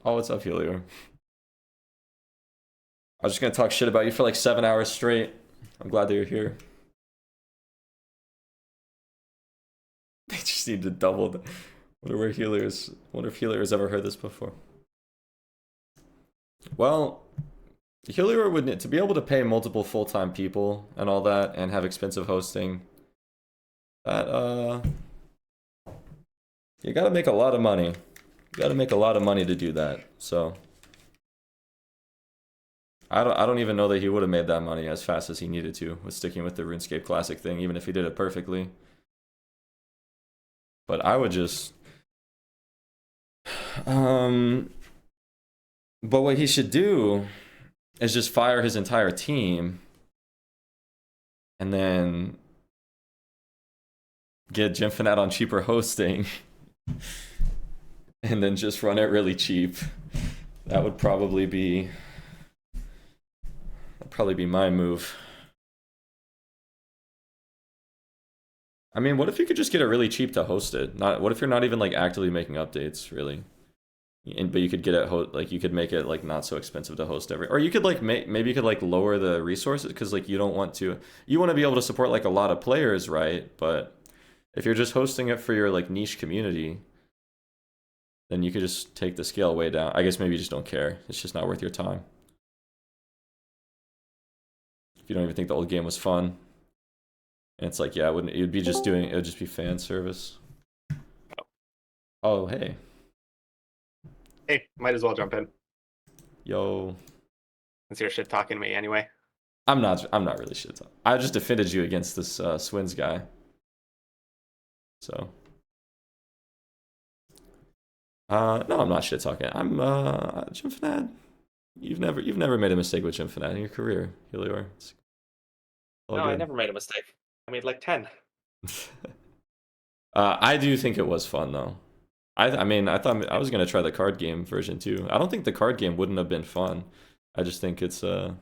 Oh, what's up, Helio? I was just gonna talk shit about you for like 7 hours straight. I'm glad that you're here. They just need to double the. Wonder where healers. Wonder if healers ever heard this before. Well, healer would need to be able to pay multiple full-time people and all that, and have expensive hosting. That you gotta make a lot of money. You gotta make a lot of money to do that. So I don't even know that he would have made that money as fast as he needed to with sticking with the RuneScape Classic thing, even if he did it perfectly. But I would just um but what he should do is just fire his entire team and then get Genfanad on cheaper hosting and then just run it really cheap. That would probably be my move. I mean, what if you could just get it really cheap to host it? Not what if you're not even like actively making updates, really? But you could get it like you could make it like not so expensive to host every, or you could like maybe you could like lower the resources because like you want to be able to support like a lot of players, right? But if you're just hosting it for your like niche community, then you could just take the scale way down. I guess maybe you just don't care. It's just not worth your time. If you don't even think the old game was fun, and it's like, yeah, it wouldn't. It would just be fan service. Oh, hey, Hey, might as well jump in yo. since you're shit talking to me anyway. I'm not really shit. I just defended you against this Swins guy. So no, I'm not shit talking. I'm Genfanad. You've never made a mistake with Genfanad in your career, Helior. It's all No, I good. never made a mistake. I made like 10. I do think it was fun though. I mean, I thought I was gonna try the card game version too. I don't think the card game wouldn't have been fun. I just think it's I'm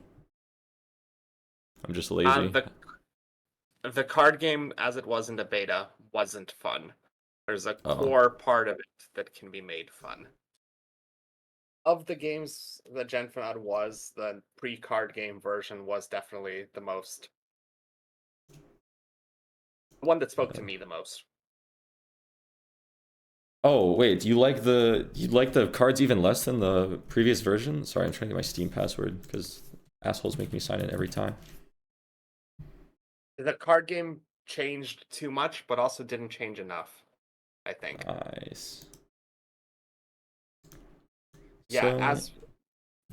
just lazy. The card game as it was in the beta wasn't fun. There's a Oh, core part of it that can be made fun. Of the games that Genfanad was, the pre-card game version was definitely the one that spoke to me the most. oh wait, you like the cards even less than the previous version? Sorry, I'm trying to get my Steam password because assholes make me sign in every time. The card game changed too much, but also didn't change enough, I think. Nice. Yeah, So, as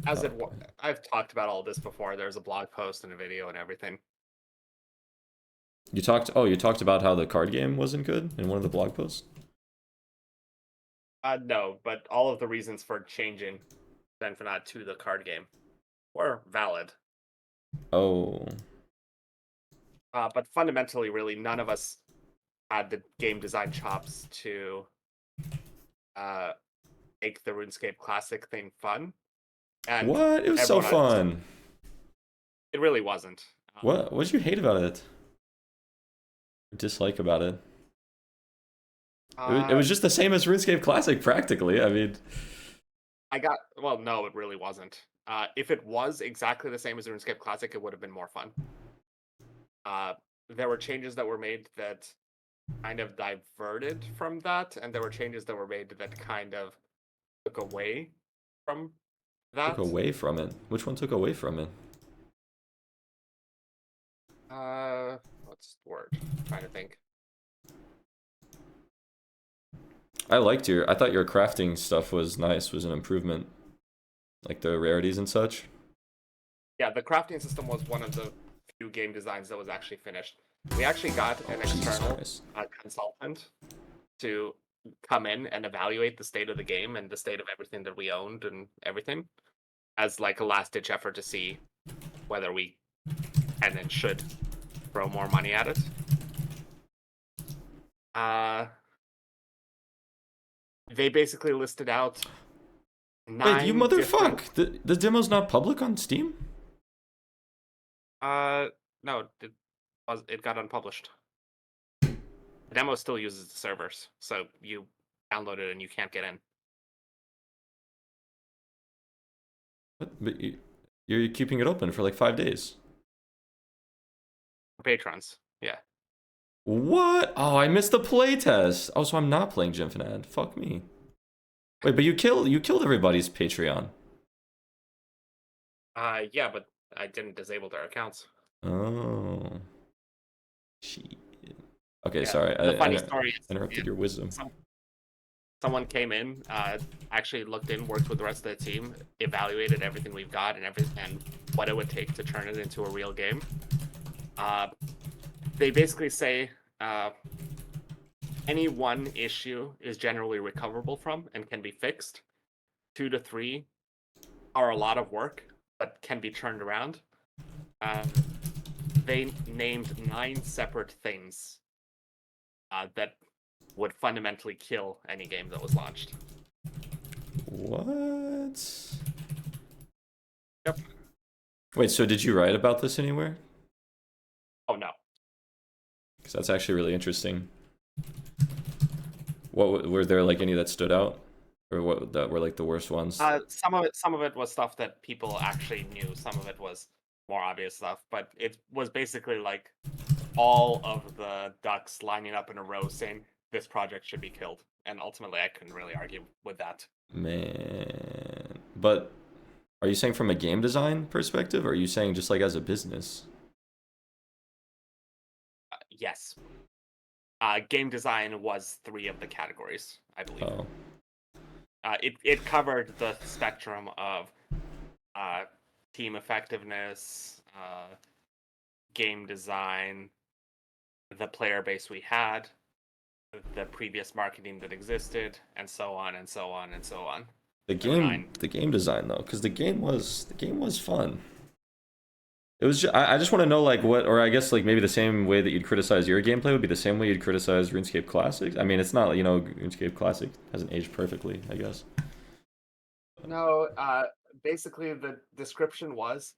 oh, it I've talked about all this before. There's a blog post and a video and everything. you talked about how the card game wasn't good in one of the blog posts. No, but all of the reasons for changing Genfanad to the card game were valid. Oh, But fundamentally, really, none of us had the game design chops to uh, make the RuneScape Classic thing fun. And what? It was so everyone had to. fun. It really wasn't. What did you hate about it? Or dislike about it? It was Uh, just the same as RuneScape Classic, practically. I mean, well, no, it really wasn't. If it was exactly the same as RuneScape Classic, it would have been more fun. Uh, there were changes that were made that kind of diverted from that, and there were changes that were made that kind of took away from took that. away from it. Which one took away from it? What's the word? I'm trying to think. I thought your crafting stuff was nice, was an improvement. Like the rarities and such. Yeah, the crafting system was one of the few game designs that was actually finished. We actually got an Jesus external Christ. consultant to come in and evaluate the state of the game and the state of everything that we owned and everything as like a last ditch effort to see whether we can and should throw more money at it. Uh, they basically listed out Wait, you 9 different. motherfuck! The demo's not public on Steam? Uh, no, it got unpublished. The demo still uses the servers, so you download it and you can't get in. But you're keeping it open for like 5 days. Patrons. Yeah. What? Oh, I missed the playtest. Oh, so I'm not playing Genfanad. Fuck me. Wait, but you killed everybody's Patreon. Yeah, but I didn't disable their accounts. Oh. Shit. Okay, Yeah. sorry. The I funny story is, yeah, interrupted your wisdom. someone came in, actually looked in, worked with the rest of the team, evaluated everything we've got and what it would take to turn it into a real game. They basically say any one issue is generally recoverable from and can be fixed. 2 to 3 are a lot of work, but can be turned around. They named 9 separate things that would fundamentally kill any game that was launched. What? Yep. Wait, so did you write about this anywhere? Oh no. Because that's actually really interesting. What were there like any that stood out, or what that were like the worst ones? Some of it was stuff that people actually knew. Some of it was more obvious stuff, but it was basically like all of the ducks lining up in a row saying this project should be killed. And ultimately, I couldn't really argue with that. Man, but are you saying from a game design perspective, or are you saying just like as a business? Yes. Game design was 3 of the categories, I believe. Oh, It covered the spectrum of team effectiveness, game design, the player base we had, the previous marketing that existed, and so on and so on and so on. There were 9. the game design though, because the game was fun. It was I just want to know like what, or I guess like maybe the same way that you'd criticize your gameplay would be the same way you'd criticize RuneScape Classic. I mean, it's not, RuneScape Classic hasn't aged perfectly, I guess. No, basically the description was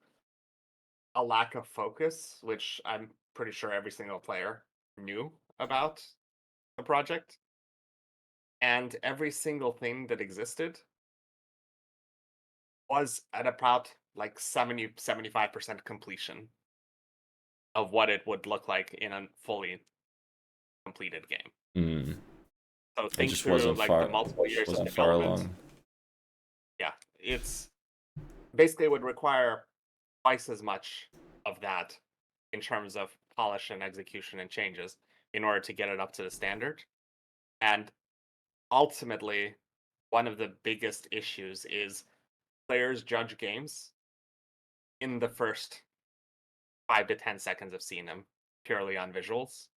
a lack of focus, which I'm pretty sure every single player knew about the project. And every single thing that existed was at about like 70-75% completion of what it would look like in a fully completed game. Mm. So It think just through wasn't like the far, multiple years of wasn't far development. along. Yeah, it's basically would require twice as much of that in terms of polish and execution and changes in order to get it up to the standard. And ultimately, one of the biggest issues is players judge games in the first 5 to 10 seconds of seeing them purely on visuals.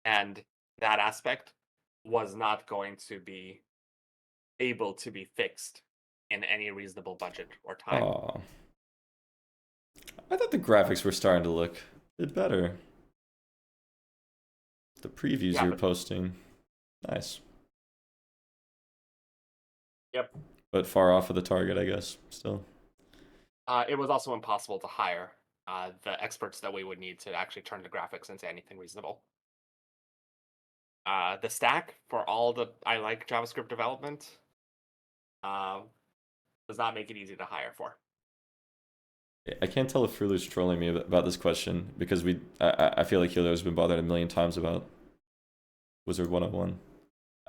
And that aspect was not going to be able to be fixed in any reasonable budget or time. Oh, I thought the graphics were starting to look a bit better. The previews Yeah, you were but posting, nice, yep. but far off of the target, I guess. Still, It was also impossible to hire the experts that we would need to actually turn the graphics into anything reasonable. The stack for all the I like JavaScript development uh, does not make it easy to hire for. I can't tell if Frulu's trolling me about this question because I feel like Helio's been bothered a million times about Wizard 101.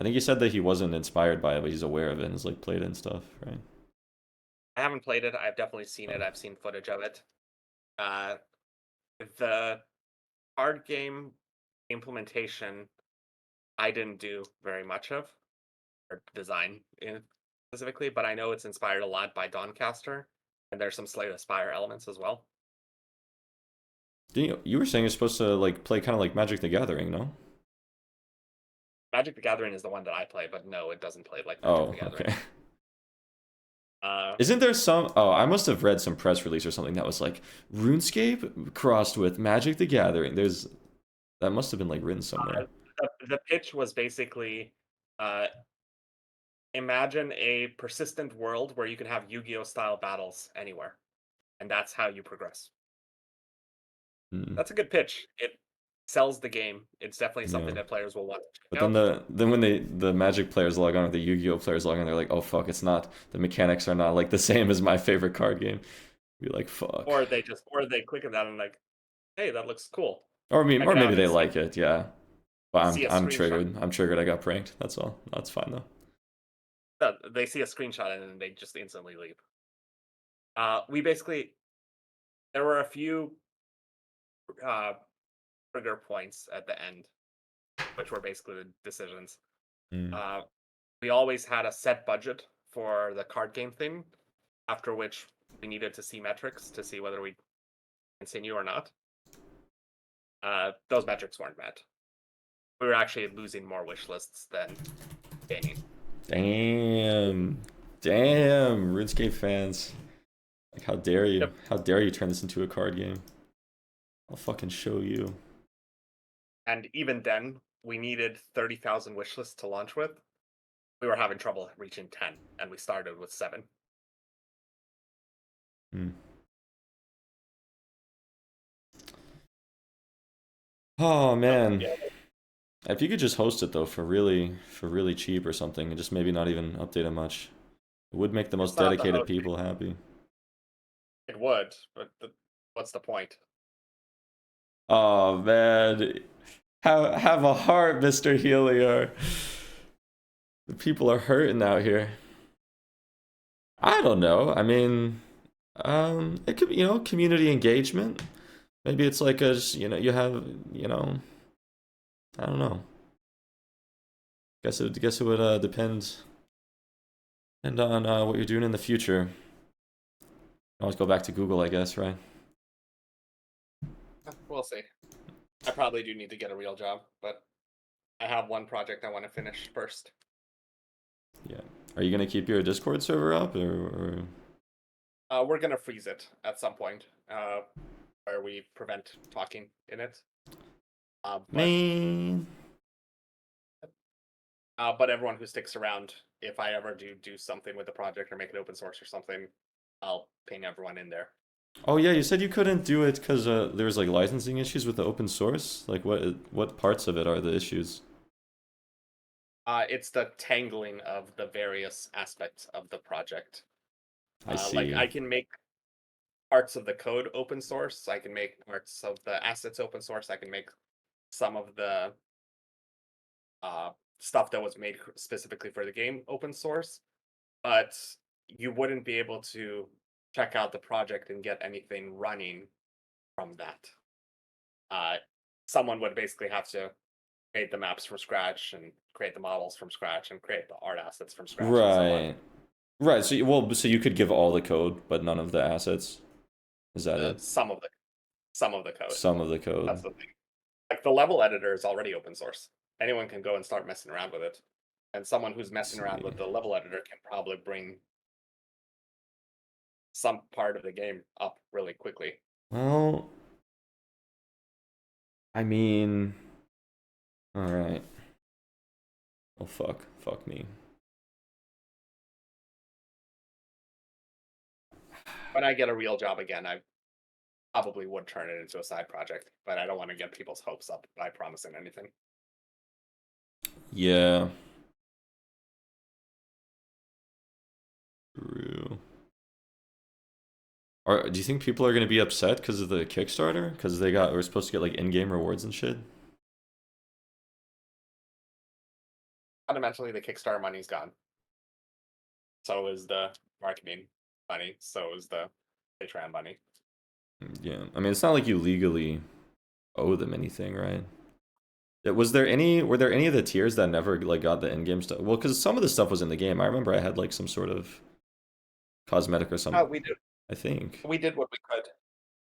I think he said that he wasn't inspired by it, but he's aware of it and has like played it and stuff, right? I haven't played it. I've definitely seen it. Oh. I've seen footage of it. Uh, the card game implementation, I didn't do very much of, or design specifically, but I know it's inspired a lot by Doncaster, and there's some Slay the Spire elements as well. You were saying you're supposed to like play kind of like Magic the Gathering, no? Magic the Gathering is the one that I play, but no, it doesn't play like Magic Oh, the Gathering. okay. Uh, Isn't there some? Oh, I must have read some press release or something that was like RuneScape crossed with Magic the Gathering. That must have been like written somewhere. the pitch was basically uh, imagine a persistent world where you can have Yu-Gi-Oh style battles anywhere, and that's how you progress. Hmm. That's a good pitch. sells the game. It's definitely Yeah. something that players will want to But check then out. then when the Magic players log on or the Yu-Gi-Oh players log on, they're like, oh fuck, it's not the mechanics are not like the same as my favorite card game. Be like, fuck. Or they click on that and like, hey, that looks cool. Or I mean, Check or it maybe out they and like it, yeah. But see a I'm screenshot. triggered. I'm triggered. I got pranked. That's all. That's fine though. They see a screenshot and then they just instantly leave. We basically there were a few uh, trigger points at the end, which were basically the decisions. Mm. Uh, we always had a set budget for the card game thing, after which we needed to see metrics to see whether we continue or not. Those metrics weren't met. We were actually losing more wish lists than gaining. Damn. Damn. RuneScape fans. Like, how dare you? Yep. How dare you turn this into a card game? I'll fucking show you. And even then, we needed 30,000 wish lists to launch with. We were having trouble reaching 10, and we started with 7. Hmm. Oh man. Yeah, If you could just host it though for really cheap or something, and just maybe not even update it much, it would make the it's most not the dedicated host. people happy. It would, but what's the point? Oh man, have a heart, Mr. Helior. The people are hurting out here. I don't know. I mean, it could be, community engagement. Maybe it's like you have, I don't know. Guess it would depend on what you're doing in the future. Always go back to Google, I guess, right? We'll see. I probably do need to get a real job, but I have one project I want to finish first. Yeah. Are you gonna keep your Discord server up, or... We're gonna freeze it at some point, where we prevent talking in it. But Man. but everyone who sticks around, if I ever do something with the project or make it open source or something, I'll ping everyone in there. Oh yeah, you said you couldn't do it because there was like licensing issues with the open source. Like what parts of it are the issues? It's the tangling of the various aspects of the project. I Like see. I can make parts of the code open source. I can make parts of the assets open source. I can make some of the stuff that was made specifically for the game open source. But you wouldn't be able to check out the project and get anything running from that. Someone would basically have to create the maps from scratch and create the models from scratch and create the art assets from scratch and so on. Right. Right. So you could give all the code, but none of the assets. Is that it? Some of the code. Some of the code. That's the thing. Like the level editor is already open source. Anyone can go and start messing around with it. And someone who's messing around with the level editor can probably bring some part of the game up really quickly. Well, I mean, all right. Well, fuck me. When I get a real job again, I probably would turn it into a side project, but I don't want to get people's hopes up by promising anything. Yeah. True. Do you think people are gonna be upset because of the Kickstarter? Because we're supposed to get like in-game rewards and shit. Fundamentally, the Kickstarter money's gone. So is the marketing money. So is the Patreon money. Yeah, I mean, it's not like you legally owe them anything, right? Were there any of the tiers that never like got the in-game stuff? Well, because some of the stuff was in the game. I remember I had like some sort of cosmetic or something. We did. I think. We did what we could.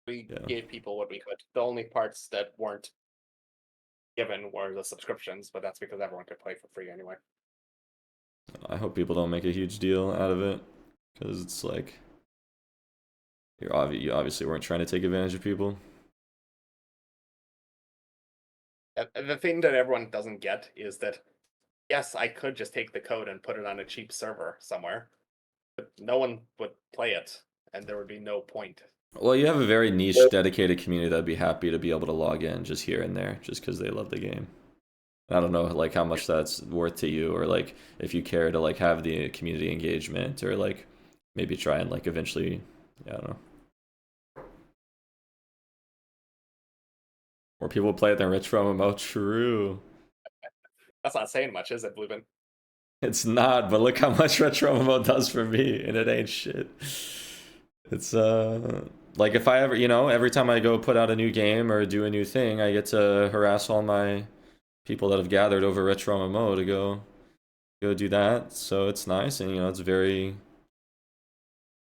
We Yeah. gave people what we could. The only parts that weren't given were the subscriptions, but that's because everyone could play for free anyway. I hope people don't make a huge deal out of it, because it's like you obviously weren't trying to take advantage of people. The thing that everyone doesn't get is that, yes, I could just take the code and put it on a cheap server somewhere, but no one would play it, and there would be no point Well, you have a very niche, dedicated community that'd be happy to be able to log in just here and there, just because they love the game. I don't know, like how much that's worth to you, or like if you care to like have the community engagement, or like maybe try and like eventually, yeah, I don't know. Or people play it in retro MMO. True. That's not saying much, is it, Bluebin? It's not, but look how much retro MMO does for me, and it ain't shit. It's like if I ever, every time I go put out a new game or do a new thing, I get to harass all my people that have gathered over retro MMO to go do that. So it's nice, and it's very,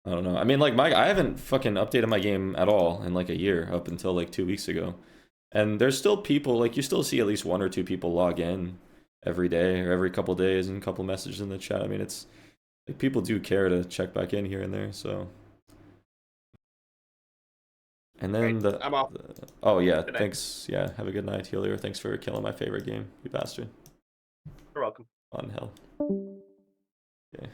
I don't know. I mean, like I haven't fucking updated my game at all in like a year up until like 2 weeks ago. And there's still people, like you still see at least one or two people log in every day or every couple days and a couple messages in the chat. I mean, it's like people do care to check back in here and there. So, and Right. then I'm off oh yeah, today. thanks. Yeah, have a good night, Helier. Thanks for killing my favorite game, you bastard. You're welcome. On hell. Okay.